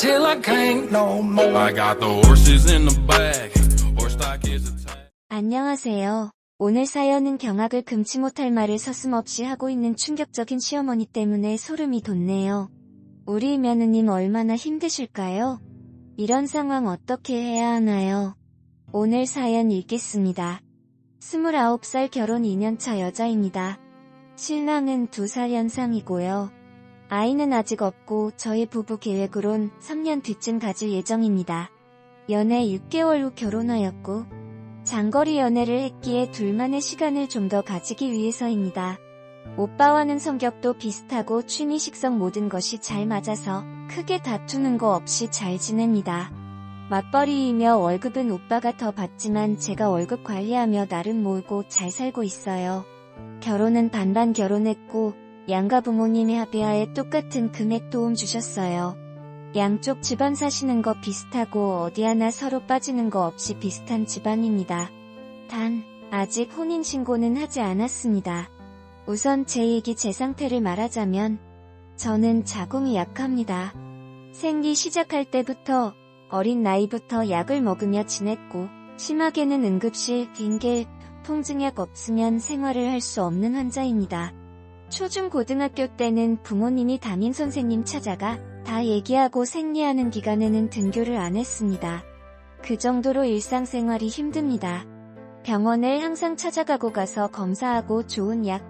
till I can't no more. I got the horses in the back. Horse stock is attached. 안녕하세요. 오늘 사연은 경악을 금치 못할 말을 서슴없이 하고 있는 충격적인 시어머니 때문에 소름이 돋네요. 우리 며느님 얼마나 힘드실까요? 이런 상황 어떻게 해야 하나요? 오늘 사연 읽겠습니다. 29살 결혼 2년차 여자입니다. 신랑은 2살 연상이고요. 아이는 아직 없고 저희 부부 계획으론 3년 뒤쯤 가질 예정입니다. 연애 6개월 후 결혼하였고 장거리 연애를 했기에 둘만의 시간을 좀 더 가지기 위해서입니다. 오빠와는 성격도 비슷하고 취미 식성 모든 것이 잘 맞아서 크게 다투는 거 없이 잘 지냅니다. 맞벌이이며 월급은 오빠가 더 받지만 제가 월급 관리하며 나름 모으고 잘 살고 있어요. 결혼은 반반 결혼했고 양가 부모님의 합의하에 똑같은 금액 도움 주셨어요. 양쪽 집안 사시는 거 비슷하고 어디 하나 서로 빠지는 거 없이 비슷한 집안입니다. 단, 아직 혼인신고는 하지 않았습니다. 우선 제 얘기 제 상태를 말하자면 저는 자궁이 약합니다. 생리 시작할 때부터 어린 나이부터 약을 먹으며 지냈고 심하게는 응급실, 빙계, 통증약 없으면 생활을 할 수 없는 환자입니다. 초중고등학교 때는 부모님이 담임선생님 찾아가 다 얘기하고 생리하는 기간에는 등교를 안 했습니다. 그 정도로 일상생활이 힘듭니다. 병원을 항상 찾아가고 가서 검사하고 좋은 약,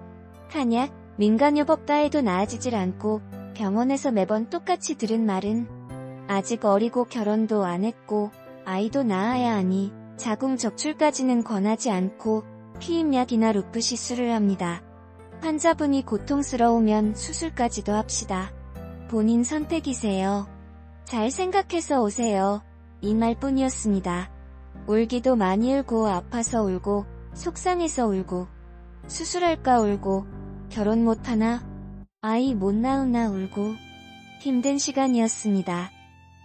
한약, 민간요법 따해도 나아지질 않고 병원에서 매번 똑같이 들은 말은 아직 어리고 결혼도 안 했고 아이도 낳아야 하니 자궁 적출까지는 권하지 않고 피임약이나 루프 시술을 합니다. 환자분이 고통스러우면 수술까지도 합시다. 본인 선택이세요. 잘 생각해서 오세요. 이 말뿐이었습니다. 울기도 많이 울고 아파서 울고 속상해서 울고 수술할까 울고 결혼 못하나 아이 못 낳으나 울고 힘든 시간이었습니다.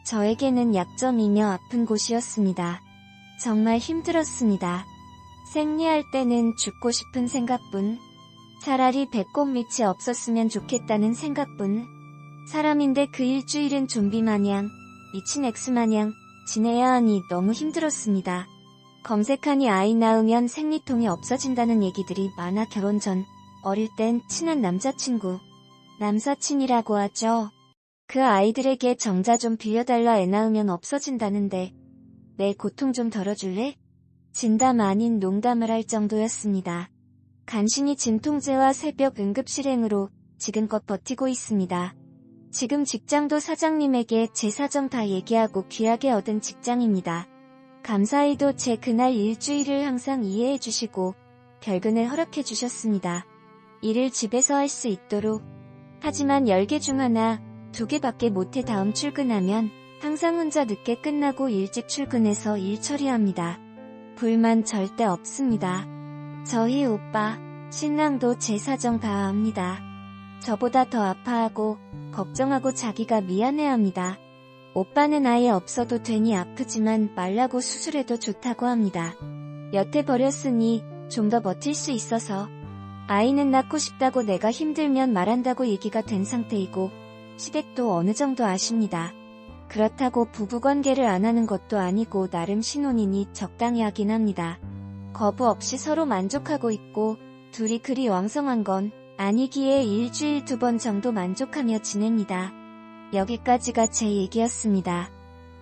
저에게는 약점이며 아픈 곳이었습니다. 정말 힘들었습니다. 생리할 때는 죽고 싶은 생각뿐, 차라리 배꼽 밑이 없었으면 좋겠다는 생각뿐, 사람인데 그 일주일은 좀비 마냥, 미친 엑스 마냥 지내야 하니 너무 힘들었습니다. 검색하니 아이 낳으면 생리통이 없어진다는 얘기들이 많아 결혼 전, 어릴 땐 친한 남자친구, 남사친이라고 하죠. 그 아이들에게 정자 좀 빌려달라 애 낳으면 없어진다는데 내 고통 좀 덜어줄래? 진담 아닌 농담을 할 정도였습니다. 간신히 진통제와 새벽 응급실행으로 지금껏 버티고 있습니다. 지금 직장도 사장님에게 제 사정 다 얘기하고 귀하게 얻은 직장입니다. 감사히도 제 그날 일주일을 항상 이해해 주시고 별근을 허락해 주셨습니다. 일을 집에서 할 수 있도록. 하지만 10개 중 하나, 2개밖에 못해 다음 출근하면 항상 혼자 늦게 끝나고 일찍 출근해서 일 처리합니다. 불만 절대 없습니다. 저희 오빠, 신랑도 제 사정 다 압니다. 저보다 더 아파하고 걱정하고 자기가 미안해합니다. 오빠는 아예 없어도 되니 아프지만 말라고 수술해도 좋다고 합니다. 여태 버렸으니 좀 더 버틸 수 있어서. 아이는 낳고 싶다고 내가 힘들면 말한다고 얘기가 된 상태이고 시댁도 어느 정도 아십니다. 그렇다고 부부관계를 안 하는 것도 아니고 나름 신혼이니 적당히 하긴 합니다. 거부 없이 서로 만족하고 있고 둘이 그리 왕성한 건 아니기에 일주일 2번 정도 만족하며 지냅니다. 여기까지가 제 얘기였습니다.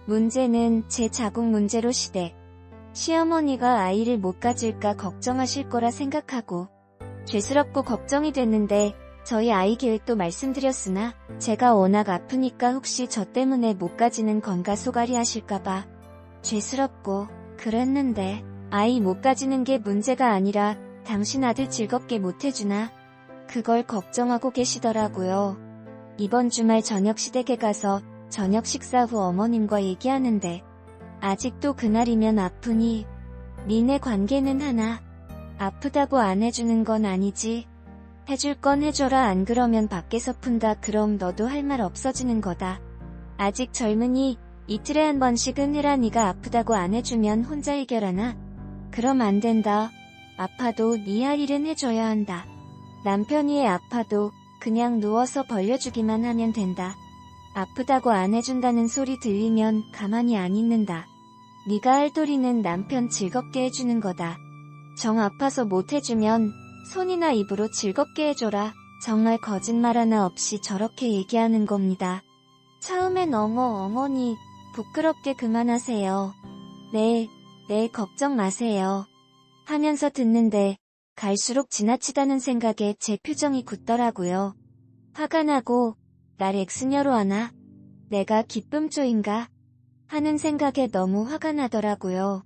문제는 제 자궁 문제로 시댁, 시어머니가 아이를 못 가질까 걱정하실 거라 생각하고 죄스럽고 걱정이 됐는데 저희 아이 계획도 말씀드렸으나 제가 워낙 아프니까 혹시 저 때문에 못 가지는 건가 소갈이 하실까봐 죄스럽고 그랬는데 아이 못 가지는 게 문제가 아니라 당신 아들 즐겁게 못 해주나 그걸 걱정하고 계시더라고요. 이번 주말 저녁 시댁에 가서 저녁 식사 후 어머님과 얘기하는데 아직도 그날이면 아프니 니네 관계는 하나 아프다고 안 해주는 건 아니지. 해줄 건 해줘라 안 그러면 밖에서 푼다 그럼 너도 할 말 없어지는 거다. 아직 젊으니 이틀에 한 번씩은 해라 네가 아프다고 안 해주면 혼자 해결하나? 그럼 안 된다. 아파도 네 할 일은 해줘야 한다. 남편이 아파도 그냥 누워서 벌려주기만 하면 된다. 아프다고 안 해준다는 소리 들리면 가만히 안 있는다. 네가 할 도리는 남편 즐겁게 해주는 거다. 정 아파서 못 해주면 손이나 입으로 즐겁게 해줘라. 정말 거짓말 하나 없이 저렇게 얘기하는 겁니다. 처음엔 어머니 부끄럽게 그만하세요. 네, 걱정 마세요. 하면서 듣는데 갈수록 지나치다는 생각에 제 표정이 굳더라고요. 화가 나고 날 엑스녀로 하나? 내가 기쁨조인가? 하는 생각에 너무 화가 나더라고요.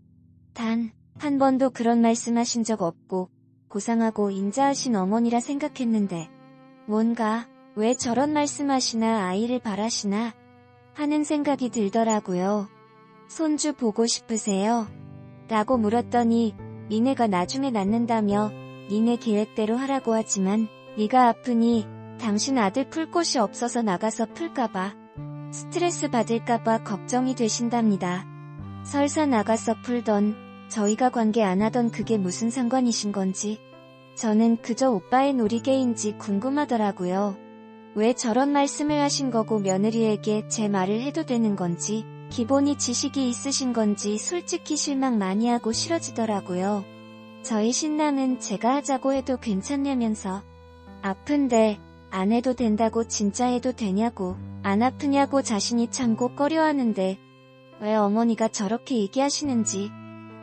단 한 번도 그런 말씀하신 적 없고 고상하고 인자하신 어머니라 생각했는데 뭔가 왜 저런 말씀하시나 아이를 바라시나 하는 생각이 들더라고요. 손주 보고 싶으세요? 라고 물었더니 니네가 나중에 낳는다며 니네 계획대로 하라고 하지만 네가 아프니 당신 아들 풀 곳이 없어서 나가서 풀까봐 스트레스 받을까봐 걱정이 되신답니다. 설사 나가서 풀던 저희가 관계 안 하던 그게 무슨 상관이신 건지 저는 그저 오빠의 놀이개인지 궁금하더라고요. 왜 저런 말씀을 하신 거고 며느리에게 제 말을 해도 되는 건지 기본이 지식이 있으신 건지 솔직히 실망 많이 하고 싫어지더라고요. 저희 신랑은 제가 하자고 해도 괜찮냐면서 아픈데 안 해도 된다고 진짜 해도 되냐고 안 아프냐고 자신이 참고 꺼려하는데 왜 어머니가 저렇게 얘기하시는지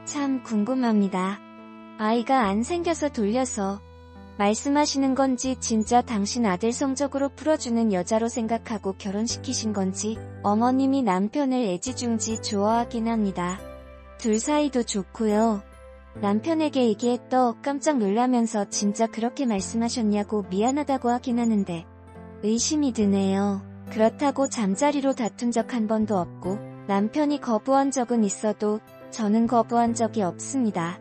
참 궁금합니다. 아이가 안 생겨서 돌려서 말씀하시는 건지 진짜 당신 아들 성적으로 풀어주는 여자로 생각하고 결혼시키신 건지 어머님이 남편을 애지중지 좋아하긴 합니다. 둘 사이도 좋고요. 남편에게 얘기했더 깜짝 놀라면서 진짜 그렇게 말씀하셨냐고 미안하다고 하긴 하는데 의심이 드네요. 그렇다고 잠자리로 다툰 적 한 번도 없고 남편이 거부한 적은 있어도 저는 거부한 적이 없습니다.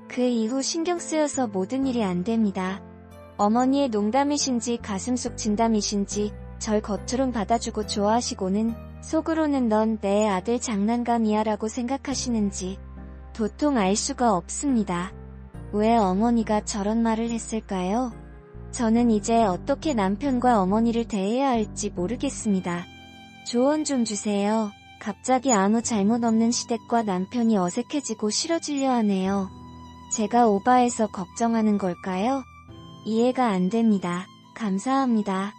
그 이후 신경 쓰여서 모든 일이 안 됩니다. 어머니의 농담이신지 가슴속 진담이신지 절 겉으론 받아주고 좋아하시고는 속으로는 넌 내 아들 장난감이야 라고 생각하시는지 도통 알 수가 없습니다. 왜 어머니가 저런 말을 했을까요? 저는 이제 어떻게 남편과 어머니를 대해야 할지 모르겠습니다. 조언 좀 주세요. 갑자기 아무 잘못 없는 시댁과 남편이 어색해지고 싫어지려 하네요. 제가 오바해서 걱정하는 걸까요? 이해가 안 됩니다. 감사합니다.